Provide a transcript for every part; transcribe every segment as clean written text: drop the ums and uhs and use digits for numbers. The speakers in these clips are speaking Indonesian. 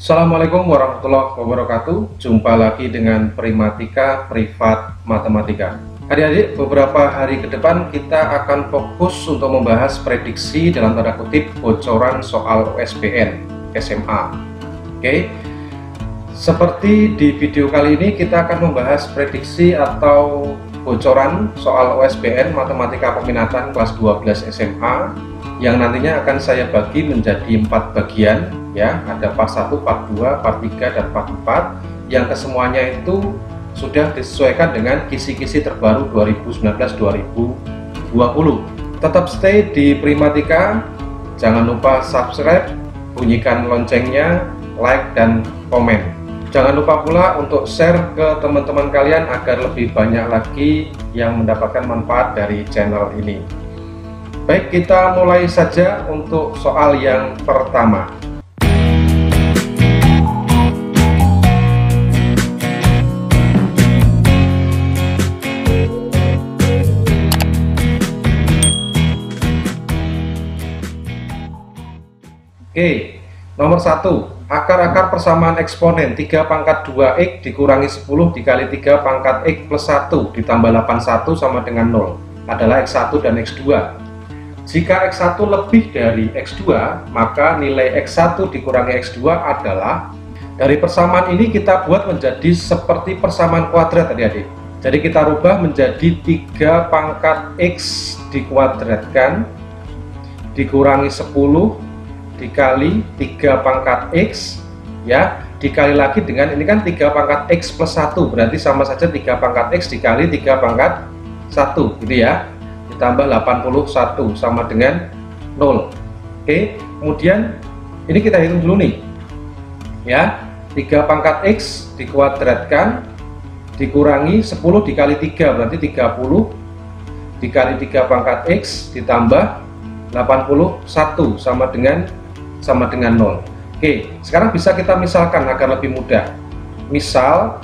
Assalamualaikum warahmatullahi wabarakatuh. Jumpa lagi dengan Primatika Privat Matematika. Adik-adik, beberapa hari ke depan kita akan fokus untuk membahas prediksi dalam tanda kutip bocoran soal USBN SMA. Oke. Seperti di video kali ini kita akan membahas prediksi atau bocoran soal USBN Matematika Peminatan kelas 12 SMA yang nantinya akan saya bagi menjadi 4 bagian ya, ada part 1, part 2, part 3 dan part 4 yang kesemuanya itu sudah disesuaikan dengan kisi-kisi terbaru 2019-2020. Tetap stay di Primatika, jangan lupa subscribe, bunyikan loncengnya, like dan komen. Jangan lupa pula untuk share ke teman-teman kalian agar lebih banyak lagi yang mendapatkan manfaat dari channel ini. Baik, kita mulai saja untuk soal yang pertama. Oke, nomor 1. Akar-akar persamaan eksponen 3 pangkat 2x dikurangi 10 dikali 3 pangkat x plus 1 ditambah 81 sama dengan 0 adalah x1 dan x2. Jika x1 lebih dari x2, maka nilai x1 dikurangi x2 adalah, dari persamaan ini kita buat menjadi seperti persamaan kuadrat adik-adik. Jadi kita rubah menjadi 3 pangkat x dikuadratkan dikurangi 10 dikali 3 pangkat x ya, dikali lagi dengan ini kan 3 pangkat x plus 1, berarti sama saja 3 pangkat x dikali 3 pangkat 1 gitu ya, ditambah 81 sama dengan 0. Oke, kemudian ini kita hitung dulu nih ya, 3 pangkat x dikuadratkan dikurangi 10 dikali 3 berarti 30 dikali 3 pangkat x ditambah 81 sama dengan 0. Oke, sekarang bisa kita misalkan agar lebih mudah. Misal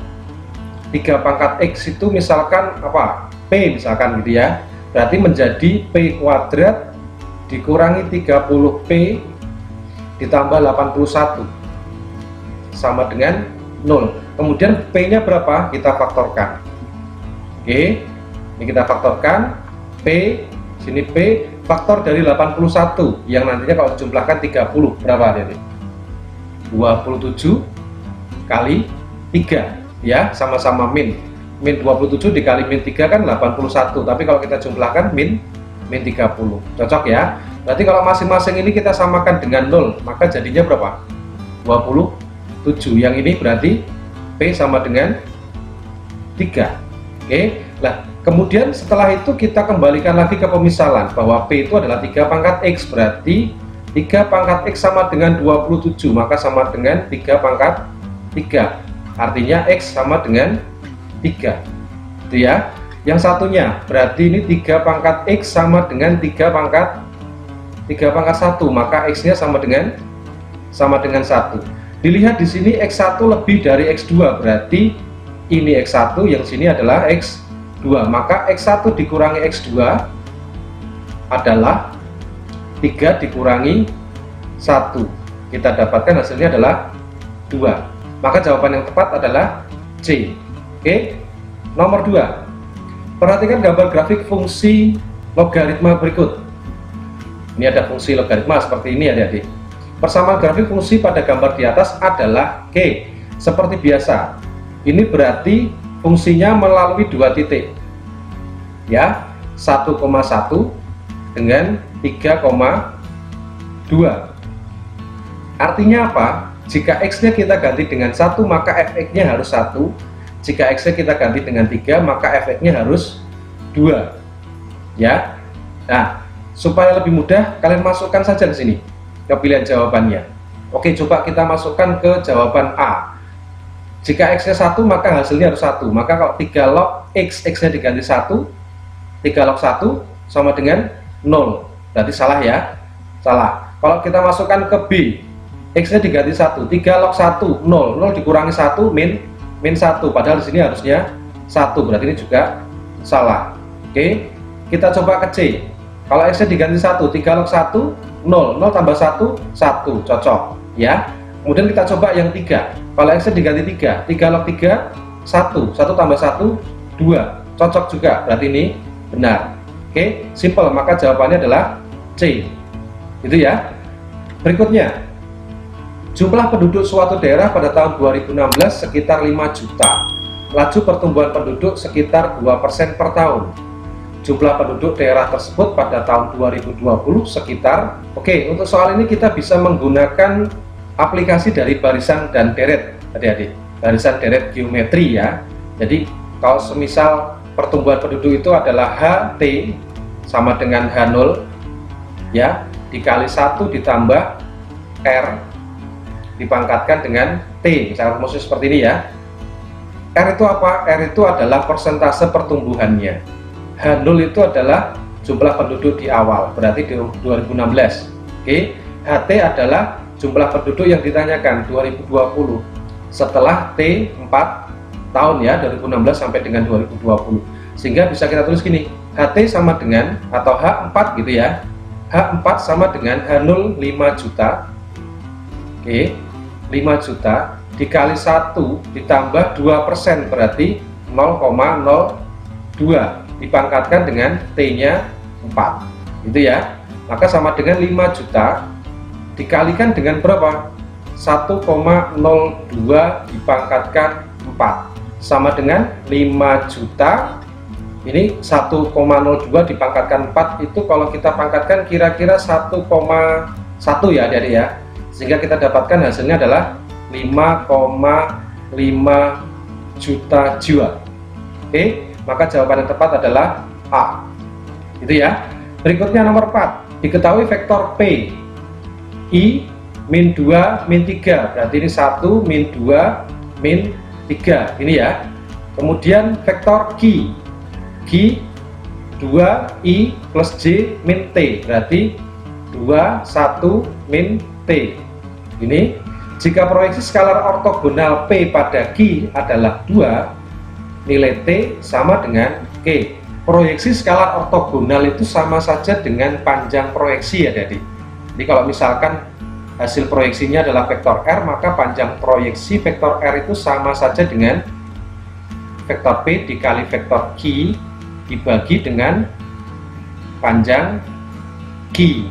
3 pangkat x itu misalkan apa? P misalkan gitu ya. Berarti menjadi p kuadrat dikurangi 30p ditambah 81 sama dengan 0. Kemudian p-nya berapa? Kita faktorkan. Oke, ini kita faktorkan p, sini p, faktor dari 81 yang nantinya kalau dijumlahkan 30 berapa adik? 27 kali 3 ya, sama-sama min 27 dikali min 3 kan 81, tapi kalau kita jumlahkan min 30. Cocok ya. Berarti kalau masing-masing ini kita samakan dengan 0, maka jadinya berapa? 27. Yang ini berarti P sama dengan 3. Oke. Nah, kemudian setelah itu kita kembalikan lagi ke pemisalan bahwa P itu adalah 3 pangkat X, berarti 3 pangkat X sama dengan 27, maka sama dengan 3 pangkat 3. Artinya X sama dengan 3. Itu ya. Yang satunya berarti ini 3 pangkat X sama dengan 3 pangkat 1, maka X-nya sama dengan 1. Dilihat di sini X1 lebih dari X2, berarti ini X1, yang sini adalah X2, maka X1 dikurangi X2 adalah 3 dikurangi 1. Kita dapatkan hasilnya adalah 2. Maka jawaban yang tepat adalah C. Oke. Nomor 2. Perhatikan gambar grafik fungsi logaritma berikut. Ini ada fungsi logaritma seperti ini adik-adik. Persamaan grafik fungsi pada gambar di atas adalah K. Seperti biasa, ini berarti fungsinya melalui 2 titik ya, 1,1 dengan 3,2. Artinya apa? Jika X-nya kita ganti dengan 1, maka Fx-nya harus 1. Jika X-nya kita ganti dengan 3, maka Fx-nya harus 2 ya. Nah, supaya lebih mudah kalian masukkan saja di sini ke pilihan jawabannya. Oke, coba kita masukkan ke jawaban A. Jika X-nya 1, maka hasilnya harus 1. Maka kalau 3 log X, X-nya diganti 1, 3 log 1 sama dengan 0. Berarti salah ya? Salah. Kalau kita masukkan ke B, X-nya diganti 1, 3 log 1, 0. 0 dikurangi 1, min 1. Padahal di sini harusnya 1. Berarti ini juga salah. Oke, kita coba ke C. Kalau X-nya diganti 1, 3 log 1, 0. 0 tambah 1, 1. Cocok. Ya. Kemudian kita coba yang 3. Kalau X diganti 3, 3 log 3 1, 1 tambah 1 2, cocok juga, berarti ini benar. Oke, simple, maka jawabannya adalah C. Itu ya. Berikutnya, jumlah penduduk suatu daerah pada tahun 2016 sekitar 5 juta. Laju pertumbuhan penduduk sekitar 2% per tahun. Jumlah penduduk daerah tersebut pada tahun 2020 sekitar. Oke, untuk soal ini kita bisa menggunakan aplikasi dari barisan dan deret, adik-adik. Barisan deret geometri ya. Jadi kalau semisal pertumbuhan penduduk itu adalah HT sama dengan H0 ya, dikali 1 ditambah R dipangkatkan dengan T, misalnya rumusnya seperti ini ya. R itu apa? R itu adalah persentase pertumbuhannya. H0 itu adalah jumlah penduduk di awal, berarti di 2016. Oke, HT adalah jumlah penduduk yang ditanyakan 2020 setelah T 4 tahun ya, 2016 sampai dengan 2020. Sehingga bisa kita tulis gini, HT sama dengan, atau H4 gitu ya, H4 sama dengan H0 5 juta. Oke, 5 juta dikali 1 ditambah 2%, berarti 0,02 dipangkatkan dengan T-nya 4. Itu ya. Maka sama dengan 5 juta dikalikan dengan berapa? 1,02 dipangkatkan 4 sama dengan 5 juta. Ini 1,02 dipangkatkan 4 itu kalau kita pangkatkan kira-kira 1,1 ya adik-adik ya. Sehingga kita dapatkan hasilnya adalah 5,5 juta jiwa. Oke, maka jawaban yang tepat adalah A. Itu ya. Berikutnya nomor 4. Diketahui vektor P I min 2 min 3, berarti ini 1 min 2 min 3 ini ya. Kemudian vektor Q 2I plus J min T, berarti 2 1 min T. Ini jika proyeksi skalar ortogonal P pada Q adalah 2, nilai T sama dengan Q. Proyeksi skalar ortogonal itu sama saja dengan panjang proyeksi ya Jadi kalau misalkan hasil proyeksinya adalah vektor R, maka panjang proyeksi vektor R itu sama saja dengan vektor P dikali vektor Q dibagi dengan panjang Q.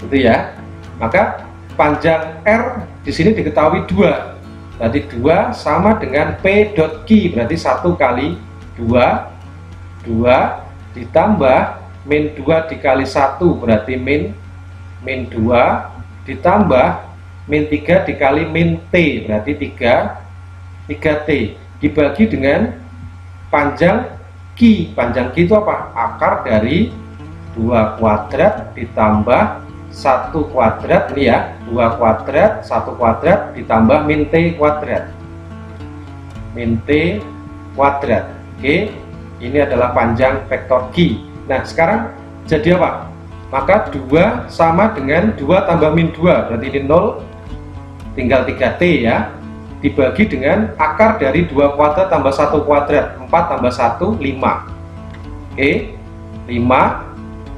Itu ya. Maka panjang R di sini diketahui 2. Berarti 2 sama dengan P dot Q, berarti 1 kali 2 ditambah min 2 dikali 1, berarti min 2 ditambah min 3 dikali min T, berarti 3T dibagi dengan panjang Q. Panjang Q itu apa? Akar dari 2 kuadrat ditambah 1 kuadrat, ini ya, 2 kuadrat 1 kuadrat ditambah min T kuadrat, min T kuadrat. Oke, ini adalah panjang vektor Q. Nah sekarang jadi apa? Maka 2 sama dengan 2 tambah min 2, berarti ini 0, tinggal 3T ya, dibagi dengan akar dari 2 kuadrat tambah 1 kuadrat, 4 tambah 1, 5. Oke, 5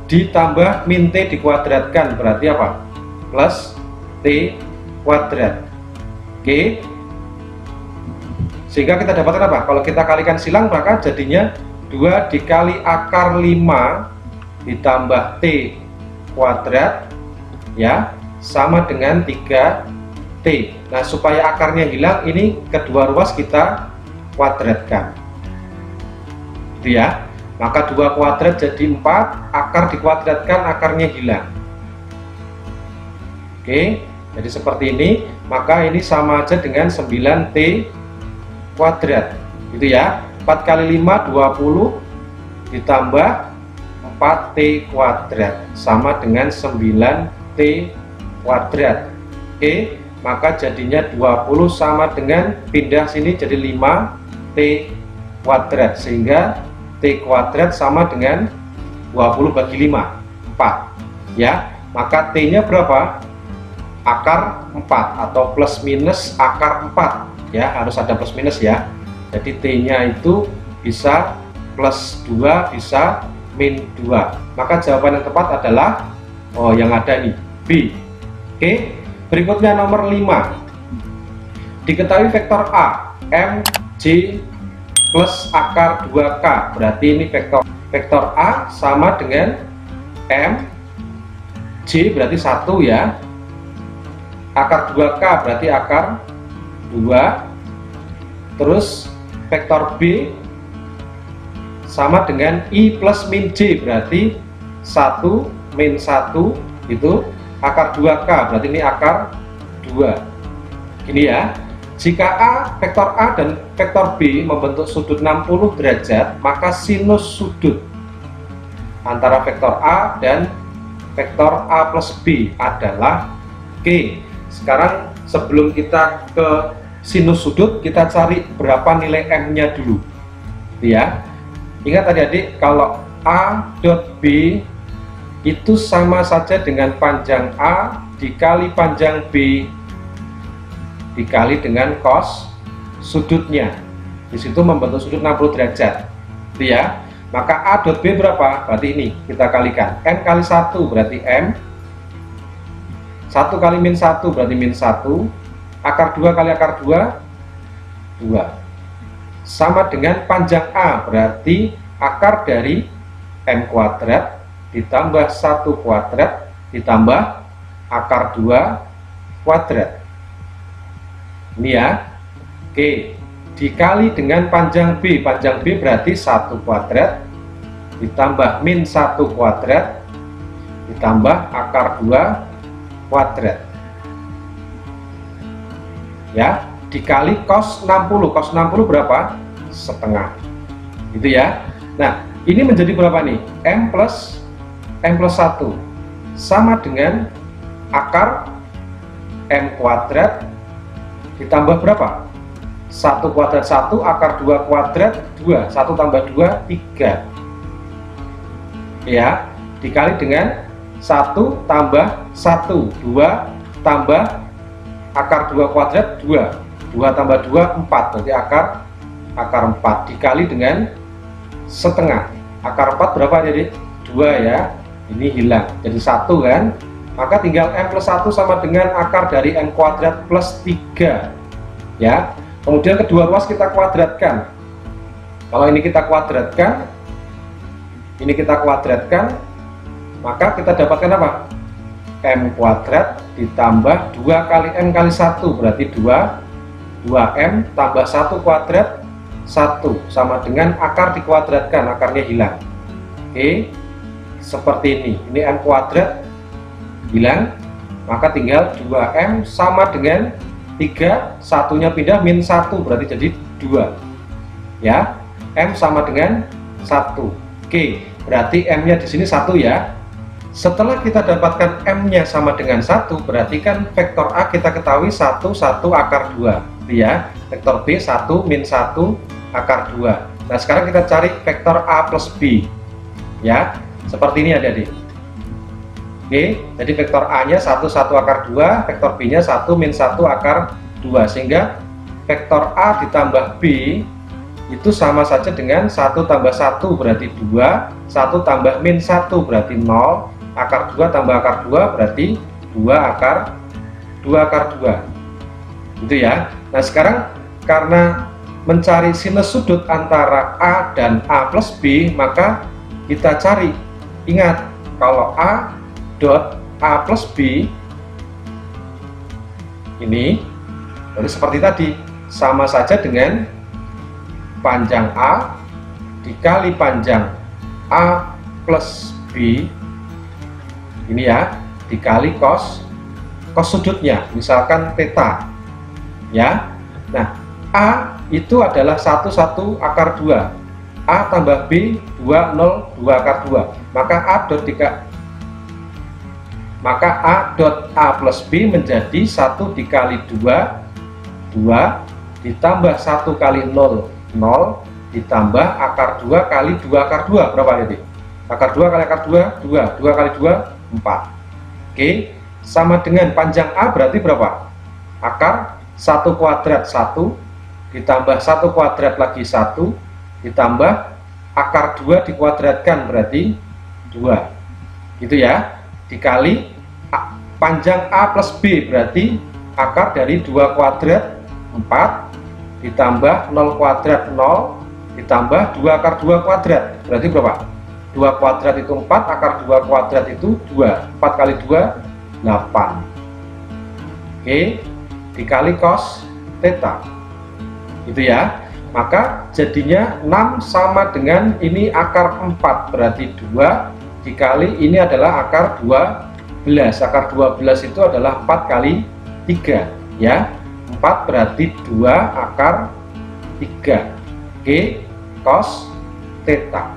ditambah min T dikuadratkan, berarti apa? Plus T kuadrat. Oke, sehingga kita dapatkan apa? Kalau kita kalikan silang maka jadinya 2 dikali akar 5 ditambah T kuadrat ya sama dengan 3T. Nah supaya akarnya hilang, ini kedua ruas kita kuadratkan itu ya. Maka 2 kuadrat jadi 4, akar dikuadratkan, akarnya hilang. Oke, jadi seperti ini. Maka ini sama aja dengan 9T kuadrat gitu ya. 4 kali 5 20 ditambah 4T kuadrat sama dengan 9T kuadrat. Oke, maka jadinya 20 sama dengan, pindah sini jadi 5T kuadrat, sehingga T kuadrat sama dengan 20 bagi 5, 4 ya. Maka T nya berapa? Akar 4 atau plus minus akar 4 ya, harus ada plus minus ya. Jadi T nya itu bisa plus 2 bisa min 2. Maka jawaban yang tepat adalah yang ada nih, B. Oke, Berikutnya nomor 5. Diketahui vektor A, M, J plus akar 2K. Berarti ini vektor A sama dengan M, J berarti 1 ya. Akar 2K berarti akar 2. Terus vektor B sama dengan I plus min J berarti 1 min 1 itu akar 2K, berarti ini akar 2. Gini ya, jika vektor A dan vektor B membentuk sudut 60 derajat, maka sinus sudut antara vektor A dan vektor A plus B adalah Q. Sekarang sebelum kita ke sinus sudut, kita cari berapa nilai M-nya dulu ya. Ingat adik-adik, kalau A dot B itu sama saja dengan panjang A dikali panjang B dikali dengan cos sudutnya. Di situ membentuk sudut 60 derajat. Itu ya. Maka A dot B berapa? Berarti ini kita kalikan. M kali 1 berarti M. 1 kali min 1 berarti min 1. Akar 2 kali akar 2 2. Sama dengan panjang A berarti akar dari M kuadrat ditambah 1 kuadrat ditambah akar 2 kuadrat. Ini ya. Oke, dikali dengan panjang B. Panjang B berarti 1 kuadrat ditambah min 1 kuadrat ditambah akar 2 kuadrat. Ya, dikali cos 60. Cos 60 berapa? Setengah. Gitu ya. Nah, ini menjadi berapa nih? M plus 1 sama dengan akar M kuadrat ditambah berapa? 1 kuadrat 1, akar 2 kuadrat 2. 1 tambah 2, 3. Ya, dikali dengan 1 tambah 1, 2 tambah akar 2 kuadrat 2. 2 tambah 2, 4. Berarti akar 4 dikali dengan setengah. Akar 4 berapa jadi? 2 ya. Ini hilang jadi 1 kan, maka tinggal M plus 1 sama dengan akar dari M kuadrat plus 3 ya. Kemudian kedua ruas kita kuadratkan. Kalau ini kita kuadratkan, ini kita kuadratkan, maka kita dapatkan apa? M kuadrat ditambah 2 kali M kali 1 berarti 2M tambah 1 kuadrat 1 sama dengan akar dikuadratkan, akarnya hilang. Oke, seperti ini M kuadrat hilang, maka tinggal 2M sama dengan 3, satunya pindah min 1 berarti jadi 2 ya. M sama dengan 1. Oke, berarti M nya di sini 1 ya. Setelah kita dapatkan M nya sama dengan 1, berarti kan vektor A kita ketahui 1 akar 2 ya. Vektor B 1 min 1 akar 2. Nah, sekarang kita cari vektor A plus B ya. Seperti ini adik-adik. Oke, jadi vektor A nya 1 akar 2, vektor B nya 1 min 1 akar 2, sehingga vektor A ditambah B itu sama saja dengan 1 tambah 1 berarti 2, 1 tambah min 1 berarti 0, akar 2 tambah akar 2 berarti 2 akar 2. Gitu ya. Nah, sekarang karena mencari sinus sudut antara A dan A plus B, maka kita cari. Ingat, kalau A dot A plus B ini jadi seperti tadi, sama saja dengan panjang A dikali panjang A plus B ini ya, dikali cos sudutnya, misalkan theta ya. Nah, A itu adalah 1 akar 2, A tambah B 2 akar 2, maka A dot A plus B menjadi 1 dikali 2 ditambah 1 kali 0 ditambah akar 2 kali 2 akar 2 berapa jadi? Akar 2 kali akar 2 2 kali 2 4. Oke, sama dengan panjang A berarti berapa? Akar 1 kuadrat 1 ditambah 1 kuadrat lagi 1 ditambah akar 2 dikuadratkan berarti 2 gitu ya, dikali panjang A plus B berarti akar dari 2 kuadrat 4 ditambah 0 kuadrat 0 ditambah 2 akar 2 kuadrat berarti berapa? 2 kuadrat itu 4, akar 2 kuadrat itu 2, 4 kali 2 8. Oke, dikali cos theta itu ya, maka jadinya 6 sama dengan ini akar 4 berarti 2 dikali ini adalah akar 12, akar 12 itu adalah 4 kali 3 ya, 4 berarti 2 akar 3. Oke, cos theta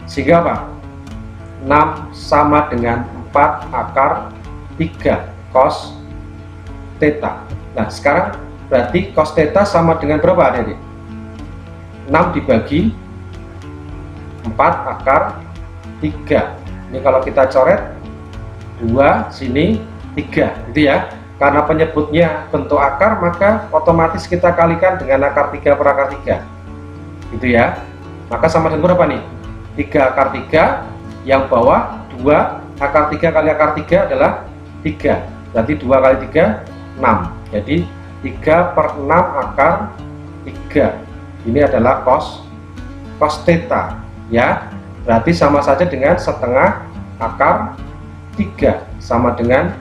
sehingga apa? 6 sama dengan 4 akar 3 cos theta. Nah sekarang berarti cos theta sama dengan berapa adik-adik? 6 dibagi 4 akar 3. Ini kalau kita coret 2 sini 3 gitu ya, karena penyebutnya bentuk akar maka otomatis kita kalikan dengan akar 3 per akar 3 gitu ya, maka sama dengan berapa nih? 3 akar 3, yang bawah 2 akar 3 kali akar 3 adalah 3, berarti 2 kali 3 6, jadi 3 per 6 akar 3. Ini adalah cos theta ya, berarti sama saja dengan setengah akar 3 sama dengan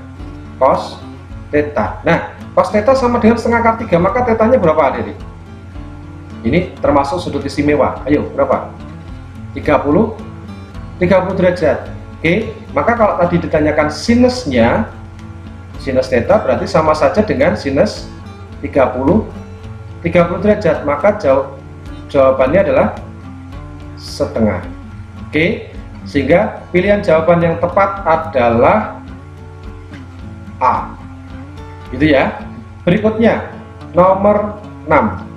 cos theta. Nah cos theta sama dengan setengah akar 3, maka tetanya berapa adik? Ini termasuk sudut istimewa, ayo berapa? 30 derajat. Oke, maka kalau tadi ditanyakan sinusnya, sinus theta berarti sama saja dengan sinus 30 derajat, maka jawabannya adalah setengah. Oke, sehingga pilihan jawaban yang tepat adalah A. Gitu ya. Berikutnya nomor 6.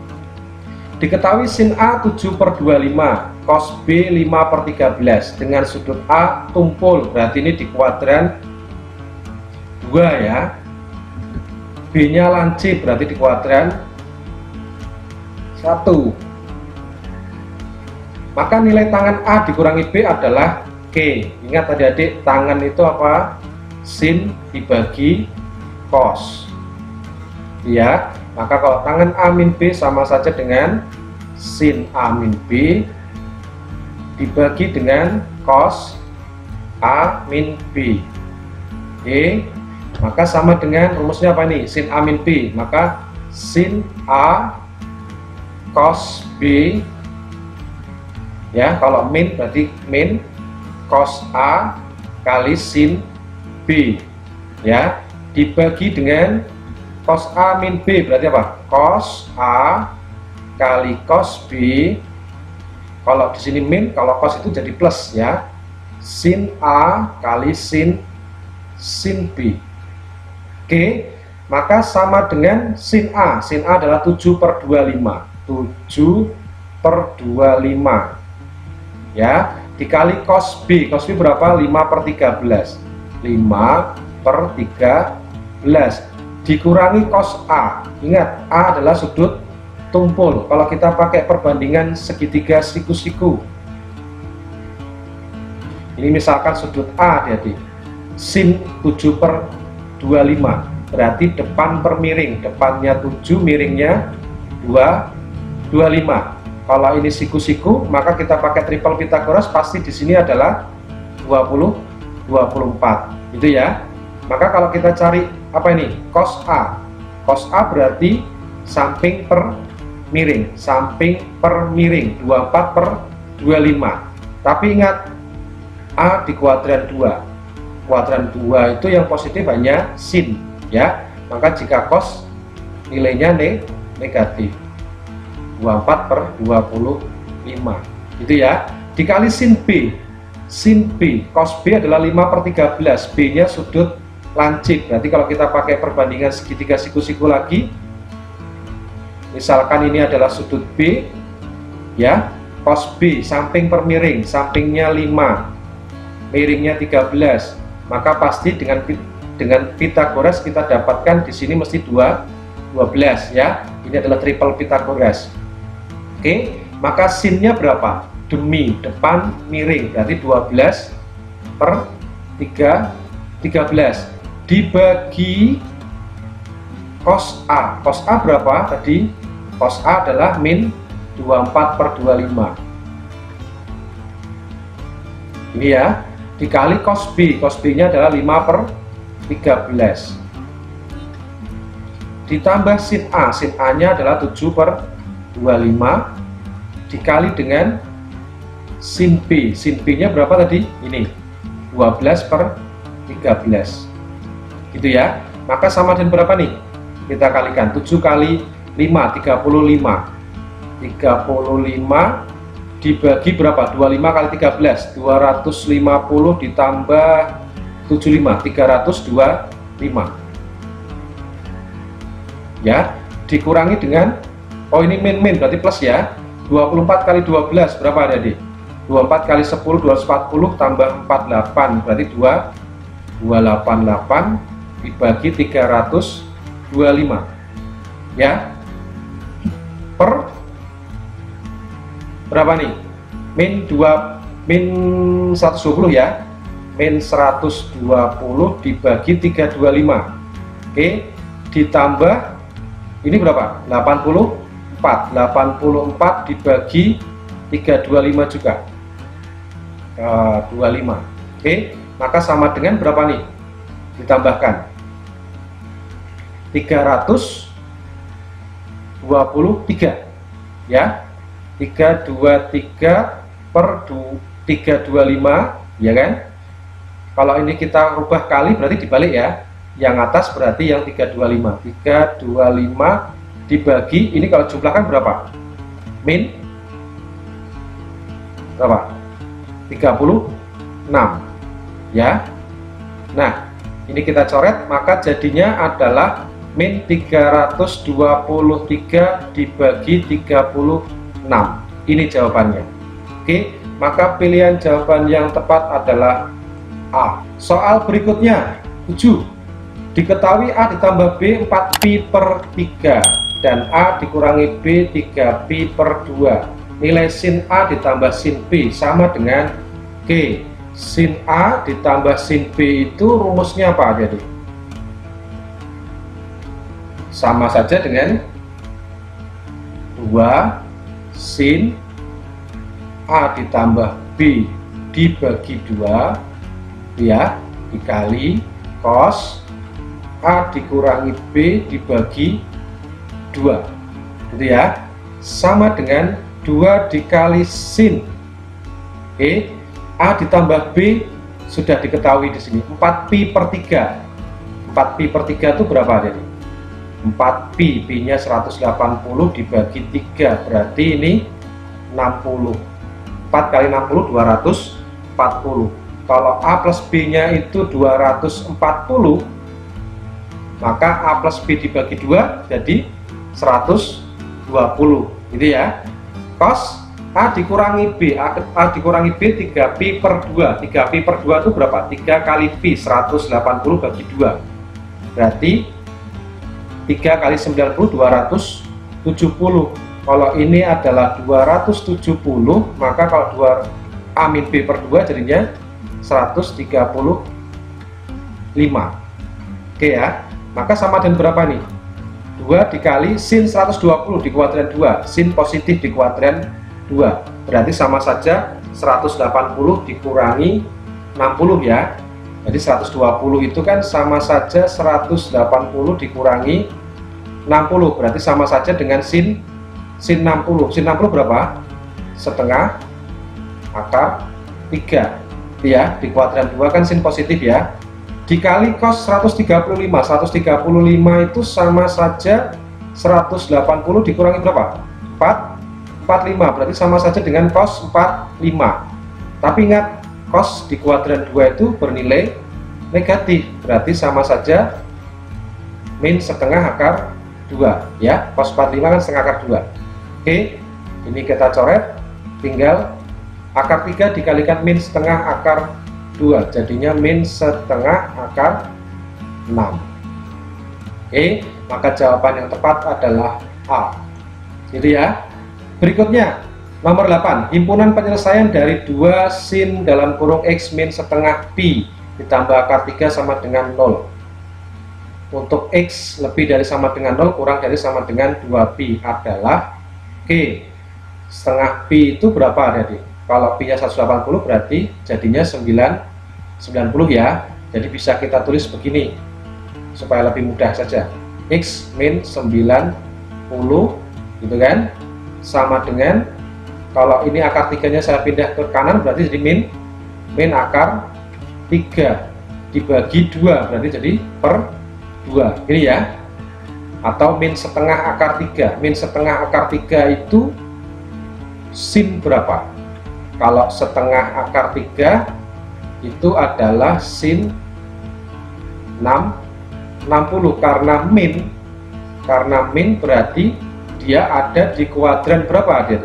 Diketahui sin A 7/25, cos B 5/13 dengan sudut A tumpul, berarti ini di kuadran 2 ya, B nya lancip berarti di kuadran 1. Maka nilai tangan A dikurangi B adalah Q. Ingat adik-adik, tangan itu apa? Sin dibagi cos ya, maka kalau tangan A min B sama saja dengan sin A min B dibagi dengan cos A min B. Oke, maka sama dengan rumusnya apa nih? Sin A min B, maka sin A cos B ya, kalau min berarti min cos A kali sin B ya, dibagi dengan cos A min B berarti apa? Cos A kali cos B. Kalau di sini min, kalau cos itu jadi plus ya. Sin A kali sin B. Oke, maka sama dengan sin A. Sin A adalah 7/25. 7/25 ya, dikali cos B. Cos B berapa? 5/13. 5/13 dikurangi cos A. Ingat, A adalah sudut tumpul. Kalau kita pakai perbandingan segitiga siku-siku, ini misalkan sudut A jadi sin 7/25, berarti depan per miring, depannya 7, miringnya 25. Kalau ini siku-siku, maka kita pakai triple Pythagoras, pasti di sini adalah 24 gitu ya. Maka kalau kita cari apa ini? Cos A. Cos A berarti samping per miring, samping per miring 24/25. Tapi ingat, A di kuadran 2. Kuadran 2 itu yang positif hanya sin ya. Maka jika cos nilainya negatif. 24/25 gitu ya. Dikali sin B. Sin B, cos B adalah 5/13. B nya sudut lancip, berarti kalau kita pakai perbandingan segitiga siku-siku lagi, misalkan ini adalah sudut B ya, cos B samping per miring, sampingnya 5, miringnya 13, maka pasti dengan Pythagoras kita dapatkan di sini mesti 12 ya. Ini adalah triple Pythagoras. Oke, maka sinnya berapa? Demi depan miring, berarti 12/13. dibagi cos A. Cos A berapa tadi? Cos A adalah min 24/25. Ini ya, dikali cos B. Cos B nya adalah 5/13. Ditambah sin A. Sin A nya adalah 7/25 dikali dengan sin B. Sin B nya berapa tadi? Ini 12/13. Gitu ya. Maka sama dengan berapa nih? Kita kalikan 7 kali 5, 35. 35 dibagi berapa? 25 kali 13, 250 ditambah 75, 325. Ya, dikurangi dengan, oh ini min berarti plus ya. 24 kali 12 berapa ada di? 24 kali 10, 240 tambah 48 berarti 288 dibagi 325 ya, per berapa nih? Min 120 ya, min 120 dibagi 325. Oke, ditambah ini berapa? 84 dibagi 325 juga 25. Oke, maka sama dengan berapa nih? Ditambahkan 323 ya, 323 per 325 ya kan. Kalau ini kita rubah kali berarti dibalik ya, yang atas berarti yang 325. 325 dibagi, ini kalau jumlahkan berapa? Min berapa? 36 ya. Nah, ini kita coret, maka jadinya adalah min 323 dibagi 36. Ini jawabannya. Oke, maka pilihan jawaban yang tepat adalah A. Soal berikutnya 7. Diketahui A ditambah B 4pi/3 dan A dikurangi B 3pi/2. Nilai sin A ditambah sin B sama dengan G. Sin A ditambah sin B itu rumusnya apa jadi? Sama saja dengan 2 sin A ditambah B dibagi 2 ya, dikali cos A dikurangi B dibagi 2 gitu ya, sama dengan 2 dikali sin A ditambah B sudah diketahui di sini 4pi/3. 4pi/3 itu berapa jadi? 4pi, pi nya 180 dibagi 3 berarti ini 60. 4 kali 60 240. Kalau A plus B nya itu 240, maka A plus B dibagi 2 jadi 120 gitu ya. Cos A dikurangi B, A dikurangi B 3pi/2. 3pi/2 itu berapa? 3 kali pi, 180 bagi 2 berarti 3 kali 90, 270. Kalau ini adalah 270, maka kalau 2 A min B/2 jadinya 135. Oke ya, maka sama dengan berapa nih? 2 dikali sin 120 di kuadran 2, sin positif di kuadran 2 berarti sama saja 180 dikurangi 60 ya. Jadi 120 itu kan sama saja 180 dikurangi 60 berarti sama saja dengan sin 60. Sin 60 berapa? Setengah akar 3 ya, di kuadran 2 kan sin positif ya, dikali cos 135. 135 itu sama saja 180 dikurangi berapa? 45 berarti sama saja dengan cos 45. Tapi ingat, cos di kuadran 2 itu bernilai negatif berarti sama saja min setengah akar 2 ya, cos 45 kan setengah akar 2. Oke, ini kita coret, tinggal akar 3 dikalikan min setengah akar 2 jadinya min setengah akar 6. Oke, maka jawaban yang tepat adalah A gitu ya. Berikutnya nomor 8, himpunan penyelesaian dari 2 sin dalam kurung X min setengah pi ditambah akar 3 sama dengan 0. untuk X lebih dari sama dengan 0 kurang dari sama dengan 2pi adalah G. Setengah pi itu berapa adik? Kalau pi nya 180 berarti jadinya 90 ya. Jadi bisa kita tulis begini supaya lebih mudah saja. X min 90 gitu kan, sama dengan, kalau ini akar 3 nya saya pindah ke kanan berarti jadi min akar 3 dibagi 2 berarti jadi per 2 ini ya. Atau min setengah akar 3. Min setengah akar 3 itu sin berapa? Kalau setengah akar 3 itu adalah sin 60 karena min berarti dia ada di kuadran berapa adik?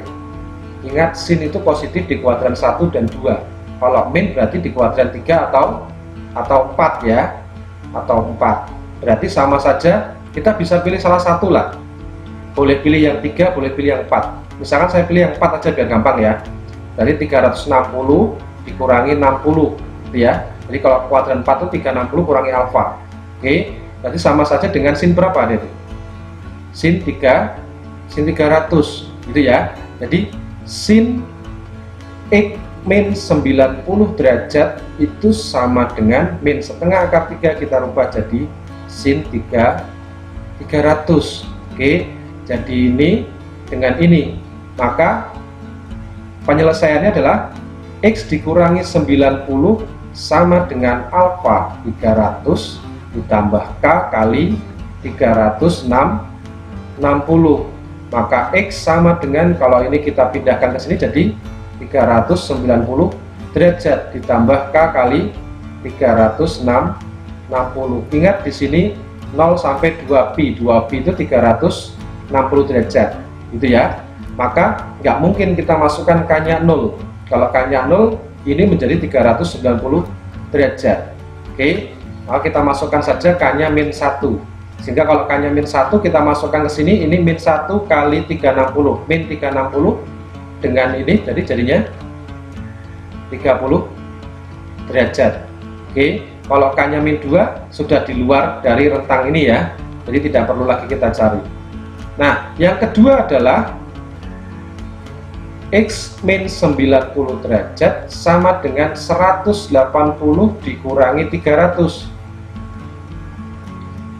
Ingat sin itu positif di kuadran 1 dan 2. Kalau min berarti di kuadran 3 atau 4 ya, atau 4. Berarti sama saja, kita bisa pilih salah satu lah. Boleh pilih yang 3, boleh pilih yang 4. Misalkan saya pilih yang 4 aja biar gampang ya. Dari 360 dikurangi 60 gitu ya. Jadi kalau kuadran 4 itu 360 kurangi alfa. Oke, berarti sama saja dengan sin berapa adik? Sin 3, sin 300 gitu ya. Jadi sin X min 90 derajat itu sama dengan min setengah akar 3 kita rubah jadi sin 300. Oke, jadi ini dengan ini, maka penyelesaiannya adalah X dikurangi 90 sama dengan alfa 300 ditambah K kali 360. Maka X sama dengan, kalau ini kita pindahkan ke sini jadi 390 derajat ditambah K kali 360. Ingat di sini 0 sampai 2pi. 2pi itu 360 derajat. Gitu ya. Maka nggak mungkin kita masukkan K-nya 0. Kalau K-nya 0, ini menjadi 390 derajat. Oke. Maka kita masukkan saja K-nya min 1. Sehingga kalau K-nya min 1 kita masukkan ke sini, ini min 1 kali 360. Min 360 dengan ini jadi jadinya 30 derajat. Oke, kalau K-nya min 2 sudah di luar dari rentang ini ya. Jadi tidak perlu lagi kita cari. Nah, yang kedua adalah X min 90 derajat sama dengan 180 dikurangi 300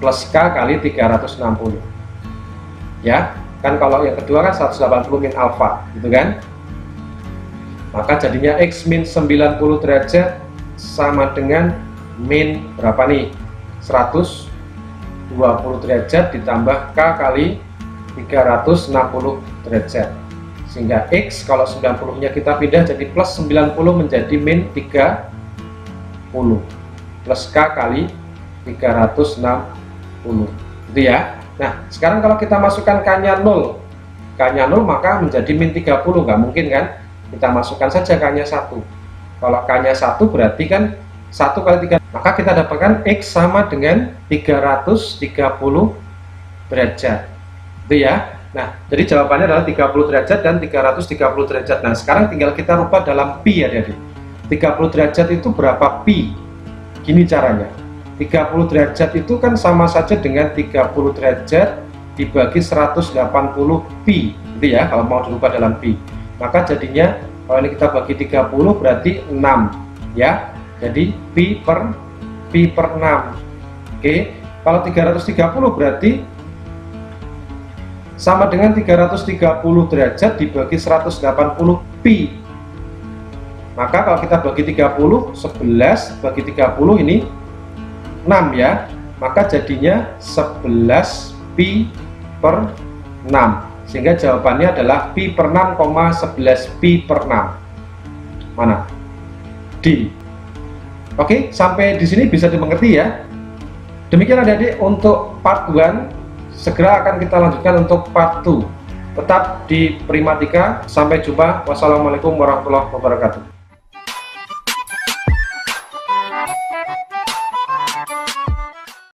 plus K kali 360 ya. Kan kalau yang kedua kan 180 min alfa gitu kan. Maka jadinya X min 90 derajat sama dengan min berapa nih? 120 derajat ditambah K kali 360 derajat. Sehingga X kalau 90 nya kita pindah jadi plus 90 menjadi min 30 plus K kali 360 gitu ya. Nah sekarang kalau kita masukkan K-nya 0 maka menjadi min 30, nggak mungkin kan. Kita masukkan saja K-nya 1. Kalau K-nya 1 berarti kan 1 kali 3, maka kita dapatkan X sama dengan 330 derajat itu ya. Nah jadi jawabannya adalah 30 derajat dan 330 derajat. Nah sekarang tinggal kita rubah dalam pi ya jadi 30 derajat itu berapa pi. Gini caranya, 30 derajat itu kan sama saja dengan 30 derajat dibagi 180 pi gitu ya, kalau mau dirubah dalam pi. Maka jadinya kalau ini kita bagi 30 berarti 6 ya. Jadi pi per 6. Oke, kalau 330 berarti sama dengan 330 derajat dibagi 180 pi. Maka kalau kita bagi 30, 11 bagi 30 ini 6 ya. Maka jadinya 11 pi per 6. Sehingga jawabannya adalah pi per 6, 11 pi per 6. Mana? D. Oke, sampai di sini bisa dimengerti ya. Demikian adik-adik untuk part 1. Segera akan kita lanjutkan untuk part 2. Tetap di Primatika. Sampai jumpa. Wassalamualaikum warahmatullahi wabarakatuh.